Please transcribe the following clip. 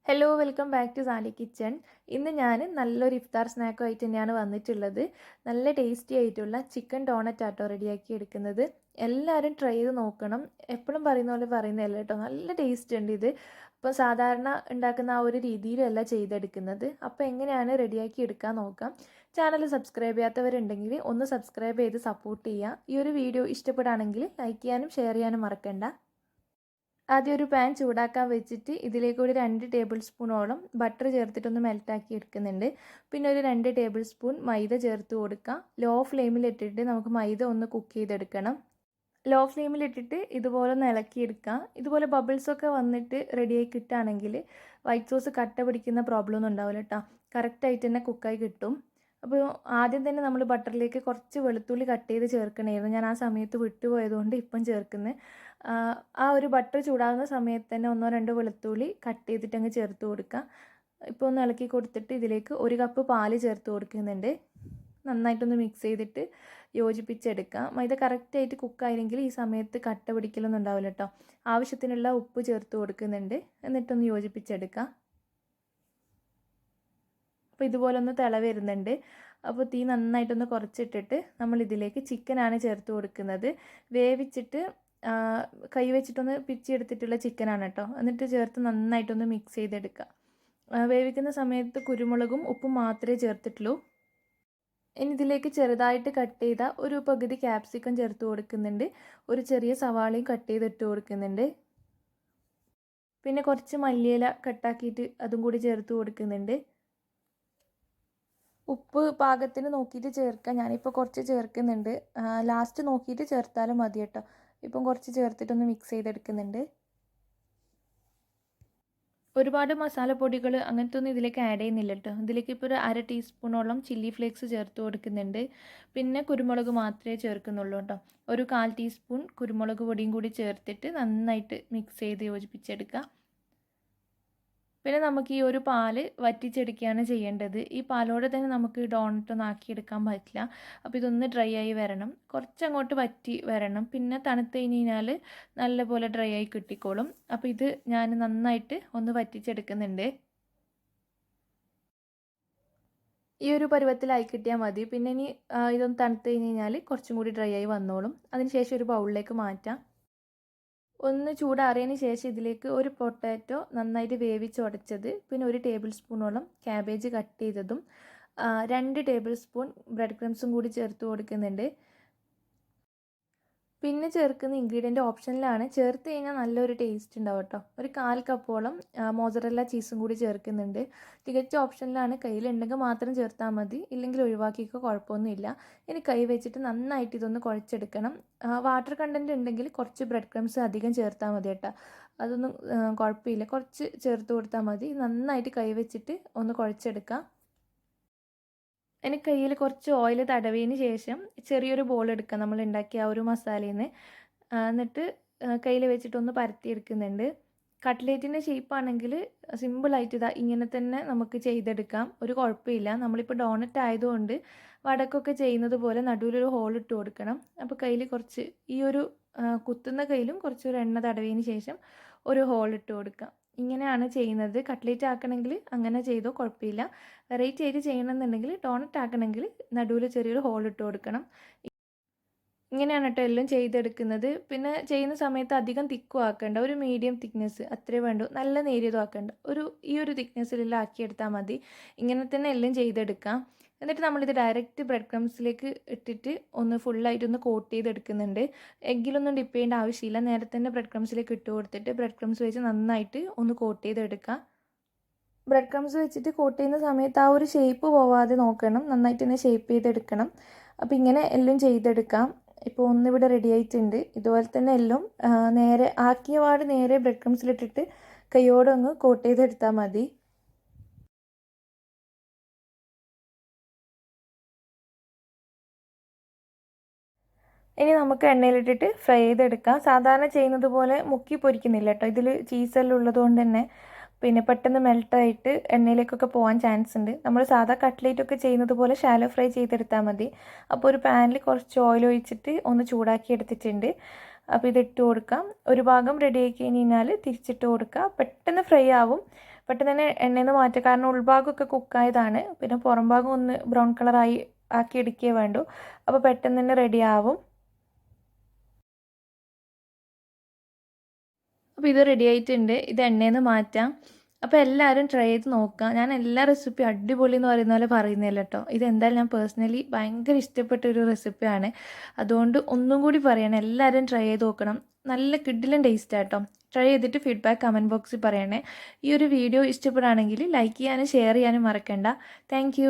Hello welcome back to Sali kitchen. ഇന്ന് ഞാൻ നല്ലൊരു ഇഫ്താർ സ്നാക്കുമായിട്ട് തന്നെയാണ് വന്നിട്ടുള്ളത്. നല്ല ടേസ്റ്റി ആയിട്ടുള്ള ചിക്കൻ ഡോണറ്റ് ആട്ടോ റെഡിയാക്കി എടുക്കുന്നത്. എല്ലാവരും ട്രൈ ചെയ്ത് നോക്കണം. എപ്പോഴും പറയുന്ന പോലെ പറയുന്നതല്ല കേട്ടോ, നല്ല ടേസ്റ്റ് ഉണ്ട് ഇത്. അപ്പോൾ സാധാരണ ഉണ്ടാക്കുന്ന ആ ഒരു രീതിയിലല്ല ചെയ്തെടുക്കുന്നത്. അപ്പോൾ എങ്ങനെയാണ് റെഡിയാക്കി എടുക്കാൻ നോക്കാം. ചാനൽ സബ്സ്ക്രൈബ് ചെയ്യാത്തവരുണ്ടെങ്കിൽ ഒന്ന് സബ്സ്ക്രൈബ് ചെയ്ത് സപ്പോർട്ട് ചെയ്യുക. ഈ ഒരു വീഡിയോ ഇഷ്ടപ്പെടുകയാണെങ്കിൽ ലൈക്ക് ചെയ്യാനും ഷെയർ ചെയ്യാനും മറക്കണ്ട. ആദ്യം ഒരു പാൻ ചൂടാക്കാൻ വെച്ചിട്ട് ഇതിലേക്ക് ഒരു 2 ടേബിൾ സ്പൂണോളം ബട്ടർ ചേർത്തിട്ടൊന്ന് മെൽറ്റാക്കി എടുക്കുന്നുണ്ട്. പിന്നെ ഒരു 2 ടേബിൾ സ്പൂൺ മൈദ ചേർത്ത് കൊടുക്കാം. ലോ ഫ്ലെയിമിലിട്ടിട്ട് നമുക്ക് മൈദ ഒന്ന് കുക്ക് ചെയ്തെടുക്കണം. ലോ ഫ്ലെയിമിലിട്ടിട്ട് ഇതുപോലെ ഒന്ന് ഇളക്കിയെടുക്കാം. ഇതുപോലെ ബബിൾസൊക്കെ വന്നിട്ട് റെഡിയായി കിട്ടുകയാണെങ്കിൽ വൈറ്റ് സോസ് കട്ട പിടിക്കുന്ന പ്രോബ്ലം ഒന്നും ഉണ്ടാവില്ല കേട്ടോ. കറക്റ്റായിട്ട് തന്നെ കുക്കായി കിട്ടും. അപ്പോൾ ആദ്യം തന്നെ നമ്മൾ ബട്ടറിലേക്ക് കുറച്ച് വെളുത്തുള്ളി കട്ട് ചെയ്ത് ചേർക്കണമായിരുന്നു. ഞാൻ ആ സമയത്ത് വിട്ടുപോയതുകൊണ്ട് ഇപ്പം ചേർക്കുന്നത്. ആ ഒരു ബട്ടർ ചൂടാകുന്ന സമയത്ത് തന്നെ 1-2 വെളുത്തുള്ളി കട്ട് ചെയ്തിട്ട് അങ്ങ് ചേർത്ത് കൊടുക്കുക. ഇപ്പോൾ ഒന്ന് ഇളക്കി കൊടുത്തിട്ട് ഇതിലേക്ക് 1 കപ്പ് പാല് ചേർത്ത് കൊടുക്കുന്നുണ്ട്. നന്നായിട്ടൊന്ന് മിക്സ് ചെയ്തിട്ട് യോജിപ്പിച്ചെടുക്കുക. മൈദ കറക്റ്റായിട്ട് കുക്കായില്ലെങ്കിൽ ഈ സമയത്ത് കട്ട പിടിക്കലൊന്നും ഉണ്ടാവില്ല കേട്ടോ. ആവശ്യത്തിനുള്ള ഉപ്പ് ചേർത്ത് കൊടുക്കുന്നുണ്ട്. എന്നിട്ടൊന്ന് യോജിപ്പിച്ചെടുക്കുക. അപ്പോൾ ഇതുപോലെ ഒന്ന് തിള വരുന്നുണ്ട്. അപ്പോൾ തീ നന്നായിട്ടൊന്ന് കുറച്ചിട്ടിട്ട് നമ്മൾ ഇതിലേക്ക് ചിക്കനാണ് ചേർത്ത് കൊടുക്കുന്നത്. വേവിച്ചിട്ട് കൈ വെച്ചിട്ടൊന്ന് പിച്ചെടുത്തിട്ടുള്ള ചിക്കനാണ് കേട്ടോ. എന്നിട്ട് ചേർത്ത് നന്നായിട്ടൊന്ന് മിക്സ് ചെയ്തെടുക്കുക. വേവിക്കുന്ന സമയത്ത് കുരുമുളകും ഉപ്പും മാത്രമേ ചേർത്തിട്ടുള്ളൂ. ഇനി ഇതിലേക്ക് ചെറുതായിട്ട് കട്ട് ചെയ്ത ഒരു പകുതി ക്യാപ്സിക്കം ചേർത്ത് കൊടുക്കുന്നുണ്ട്. ഒരു ചെറിയ സവാളയും കട്ട് ചെയ്തിട്ട് കൊടുക്കുന്നുണ്ട്. പിന്നെ കുറച്ച് മല്ലിയില കട്ടാക്കിയിട്ട് അതും കൂടി ചേർത്ത് കൊടുക്കുന്നുണ്ട്. ഉപ്പ് പാകത്തിന് നോക്കിയിട്ട് ചേർക്കുക. ഞാനിപ്പോൾ കുറച്ച് ചേർക്കുന്നുണ്ട്. ലാസ്റ്റ് നോക്കിയിട്ട് ചേർത്താലും മതി കേട്ടോ. ഇപ്പം കുറച്ച് ചേർത്തിട്ടൊന്ന് മിക്സ് ചെയ്തെടുക്കുന്നുണ്ട്. ഒരുപാട് മസാലപ്പൊടികൾ അങ്ങനത്തെ ഒന്നും ഇതിലേക്ക് ആഡ് ചെയ്യുന്നില്ല കേട്ടോ. ഇതിലേക്ക് ഇപ്പോൾ ഒരു 1/2 ടീസ്പൂണോളം ചില്ലി ഫ്ലേക്സ് ചേർത്ത് കൊടുക്കുന്നുണ്ട്. പിന്നെ കുരുമുളക് മാത്രമേ ചേർക്കുന്നുള്ളൂ കേട്ടോ. ഒരു 1/4 ടീസ്പൂൺ കുരുമുളക് പൊടിയും കൂടി ചേർത്തിട്ട് നന്നായിട്ട് മിക്സ് ചെയ്ത് യോജിപ്പിച്ചെടുക്കുക. പിന്നെ നമുക്ക് ഈ ഒരു പാല് വറ്റിച്ചെടുക്കുകയാണ് ചെയ്യേണ്ടത്. ഈ പാലോടെ തന്നെ നമുക്ക് ഡോണറ്റൊന്നും ആക്കിയെടുക്കാൻ പറ്റില്ല. അപ്പോൾ ഇതൊന്ന് ഡ്രൈ ആയി വരണം. കുറച്ചങ്ങോട്ട് വറ്റി വരണം. പിന്നെ തണുത്ത് കഴിഞ്ഞാൽ നല്ലപോലെ ഡ്രൈ ആയി കിട്ടിക്കോളും. അപ്പോൾ ഇത് ഞാൻ നന്നായിട്ട് ഒന്ന് വറ്റിച്ചെടുക്കുന്നുണ്ട്. ഈ ഒരു പരുവത്തിലായി കിട്ടിയാൽ മതി. പിന്നെ ഇനി ഇതൊന്ന് തണുത്ത് കഴിഞ്ഞാൽ കുറച്ചും കൂടി ഡ്രൈ ആയി വന്നോളും. അതിനുശേഷം ഒരു ബൗളിലേക്ക് മാറ്റാം. ഒന്ന് ചൂടാറിയതിന് ശേഷം ഇതിലേക്ക് ഒരു പൊട്ടാറ്റോ നന്നായിട്ട് വേവിച്ചുടച്ചത്, പിന്നെ 1 ടേബിൾ സ്പൂണോളം ക്യാബേജ് കട്ട് ചെയ്തതും 2 ടേബിൾ സ്പൂൺ ബ്രെഡ് ക്രംസും കൂടി ചേർത്ത് കൊടുക്കുന്നുണ്ട്. പിന്നെ ചേർക്കുന്ന ഇൻഗ്രീഡിയൻ്റ് ഓപ്ഷനിലാണ്. ചേർത്ത് കഴിഞ്ഞാൽ നല്ലൊരു ടേസ്റ്റ് ഉണ്ടാവും കേട്ടോ. ഒരു 1/4 കപ്പോളം മോസറല്ല ചീസും കൂടി ചേർക്കുന്നുണ്ട്. തികച്ച ഓപ്ഷനിലാണ്. കയ്യിലുണ്ടെങ്കിൽ മാത്രം ചേർത്താൽ മതി, ഇല്ലെങ്കിൽ ഒഴിവാക്കിക്കോ, കുഴപ്പമൊന്നുമില്ല. ഇനി കൈ വെച്ചിട്ട് നന്നായിട്ട് ഇതൊന്ന് കുഴച്ചെടുക്കണം. വാട്ടർ കണ്ടൻറ്റ് ഉണ്ടെങ്കിൽ കുറച്ച് ബ്രെഡ് ക്രംസ് അധികം ചേർത്താൽ മതി കേട്ടോ. അതൊന്നും കുഴപ്പമില്ല, കുറച്ച് ചേർത്ത് കൊടുത്താൽ മതി. നന്നായിട്ട് കൈ വെച്ചിട്ട് ഒന്ന് കുഴച്ചെടുക്കാം. ഇനി കയ്യിൽ കുറച്ച് ഓയിൽ തടവിയതിന് ശേഷം ചെറിയൊരു ബോൾ എടുക്കുക, നമ്മൾ ഉണ്ടാക്കിയ ആ ഒരു മസാലയിൽ നിന്ന്. എന്നിട്ട് കയ്യിൽ വെച്ചിട്ടൊന്ന് പരത്തിയെടുക്കുന്നുണ്ട്. കട്ട്ലേറ്റിൻ്റെ ഷേപ്പാണെങ്കിൽ സിമ്പിളായിട്ട് ഇതാ ഇങ്ങനെ തന്നെ നമുക്ക് ചെയ്തെടുക്കാം, ഒരു കുഴപ്പമില്ല. നമ്മളിപ്പോൾ ഡോണറ്റ് ആയതുകൊണ്ട് വടക്കൊക്കെ ചെയ്യുന്നത് പോലെ നടുവിലൊരു ഹോൾ ഇട്ട് കൊടുക്കണം. അപ്പോൾ കയ്യിൽ കുറച്ച് ഈ ഒരു കുത്തുന്ന കയ്യിലും കുറച്ചൊരു എണ്ണ തടവിയതിന് ശേഷം ഒരു ഹോൾ ഇട്ട് കൊടുക്കാം. ഇങ്ങനെയാണ് ചെയ്യുന്നത്. കട്ട്ലേറ്റ് ആക്കണമെങ്കിൽ അങ്ങനെ ചെയ്തോ, കുഴപ്പമില്ല. വെറൈറ്റി ആയിട്ട് ചെയ്യണമെന്നുണ്ടെങ്കിൽ ഡോണറ്റ് ആക്കണമെങ്കിൽ നടുവിൽ ചെറിയൊരു ഹോൾ ഇട്ട് കൊടുക്കണം. ഇങ്ങനെയാണ് കേട്ടോ എല്ലാം ചെയ്തെടുക്കുന്നത്. പിന്നെ ചെയ്യുന്ന സമയത്ത് അധികം തിക്കും ആക്കേണ്ട, ഒരു മീഡിയം തിക്നെസ് അത്രേ വേണ്ടൂ. നല്ല നേരിയതും ആക്കേണ്ട, ഈ ഒരു തിക്നെസ്സിലെല്ലാം ആക്കിയെടുത്താൽ മതി. ഇങ്ങനെ തന്നെ എല്ലാം ചെയ്തെടുക്കാം. എന്നിട്ട് നമ്മളിത് ഡയറക്റ്റ് ബ്രെഡ് ക്രംസിലേക്ക് ഇട്ടിട്ട് ഒന്ന് ഫുള്ളായിട്ടൊന്ന് കോട്ട് ചെയ്തെടുക്കുന്നുണ്ട്. എഗ്ഗിലൊന്നും ഡിപ്പ് ചെയ്യേണ്ട ആവശ്യമില്ല. നേരെ തന്നെ ബ്രെഡ് ക്രംസിലേക്ക് ഇട്ട് കൊടുത്തിട്ട് ബ്രെഡ് ക്രംസ് വെച്ച് നന്നായിട്ട് ഒന്ന് കോട്ട് ചെയ്തെടുക്കാം. ബ്രെഡ് ക്രംസ് വെച്ചിട്ട് കോട്ട് ചെയ്യുന്ന സമയത്ത് ആ ഒരു ഷേപ്പ് പോവാതെ നോക്കണം. നന്നായിട്ട് തന്നെ ഷേപ്പ് ചെയ്തെടുക്കണം. അപ്പോൾ ഇങ്ങനെ എല്ലാം ചെയ്തെടുക്കാം. ഇപ്പോൾ ഒന്നിവിടെ റെഡി ആയിട്ടുണ്ട്. ഇതുപോലെ തന്നെ എല്ലാം നേരെ ആക്കിയ പാട് നേരെ ബ്രെഡ് ക്രംസിലിട്ടിട്ട് കൈയോടൊന്ന് കോട്ട് ചെയ്തെടുത്താൽ മതി. ഇനി നമുക്ക് എണ്ണയിലിട്ടിട്ട് ഫ്രൈ ചെയ്തെടുക്കാം. സാധാരണ ചെയ്യുന്നത് പോലെ മുക്കി പൊരിക്കുന്നില്ല കേട്ടോ. ഇതിൽ ചീസെല്ലാം ഉള്ളത് കൊണ്ട് തന്നെ പിന്നെ പെട്ടെന്ന് മെൽട്ടായിട്ട് എണ്ണയിലേക്കൊക്കെ പോകാൻ ചാൻസ് ഉണ്ട്. നമ്മൾ സാധാ കട്ട്ലേറ്റൊക്കെ ചെയ്യുന്നത് പോലെ ഷാലോ ഫ്രൈ ചെയ്തെടുത്താൽ മതി. അപ്പോൾ ഒരു പാനിൽ കുറച്ച് ഓയിൽ ഒഴിച്ചിട്ട് ഒന്ന് ചൂടാക്കി എടുത്തിട്ടുണ്ട്. അപ്പോൾ ഇതിട്ട് കൊടുക്കാം. ഒരു ഭാഗം റെഡി ആക്കി കഴിഞ്ഞാൽ തിരിച്ചിട്ട് കൊടുക്കുക. പെട്ടെന്ന് ഫ്രൈ ആവും. പെട്ടെന്ന് തന്നെ എണ്ണയിൽ നിന്ന് മാറ്റുക, കാരണം ഉൾഭാഗമൊക്കെ കുക്കായതാണ്. പിന്നെ പുറം ഭാഗം ഒന്ന് ബ്രൗൺ കളറായി ആക്കി എടുക്കേ വേണ്ടൂ. അപ്പോൾ പെട്ടെന്ന് തന്നെ റെഡി ആവും. അപ്പോൾ ഇത് റെഡി ആയിട്ടുണ്ട്. ഇത് എണ്ണയിൽ നിന്ന് മാറ്റാം. അപ്പോൾ എല്ലാവരും ട്രൈ ചെയ്ത് നോക്കുക. ഞാൻ എല്ലാ റെസിപ്പിയും അടിപൊളി എന്ന് പറയുന്ന പോലെ പറയുന്നില്ല കേട്ടോ. ഇതെന്തായാലും ഞാൻ പേഴ്സണലി ഭയങ്കര ഇഷ്ടപ്പെട്ട ഒരു റെസിപ്പിയാണ്. അതുകൊണ്ട് ഒന്നും കൂടി പറയണം, എല്ലാവരും ട്രൈ ചെയ്ത് നോക്കണം. നല്ല കിഡിലും ടേസ്റ്റ് ആട്ടോ. ട്രൈ ചെയ്തിട്ട് ഫീഡ്ബാക്ക് കമൻറ്റ് ബോക്സിൽ പറയണേ. ഈ ഒരു വീഡിയോ ഇഷ്ടപ്പെടുകയാണെങ്കിൽ ലൈക്ക് ചെയ്യാനും ഷെയർ ചെയ്യാനും മറക്കണ്ട. താങ്ക്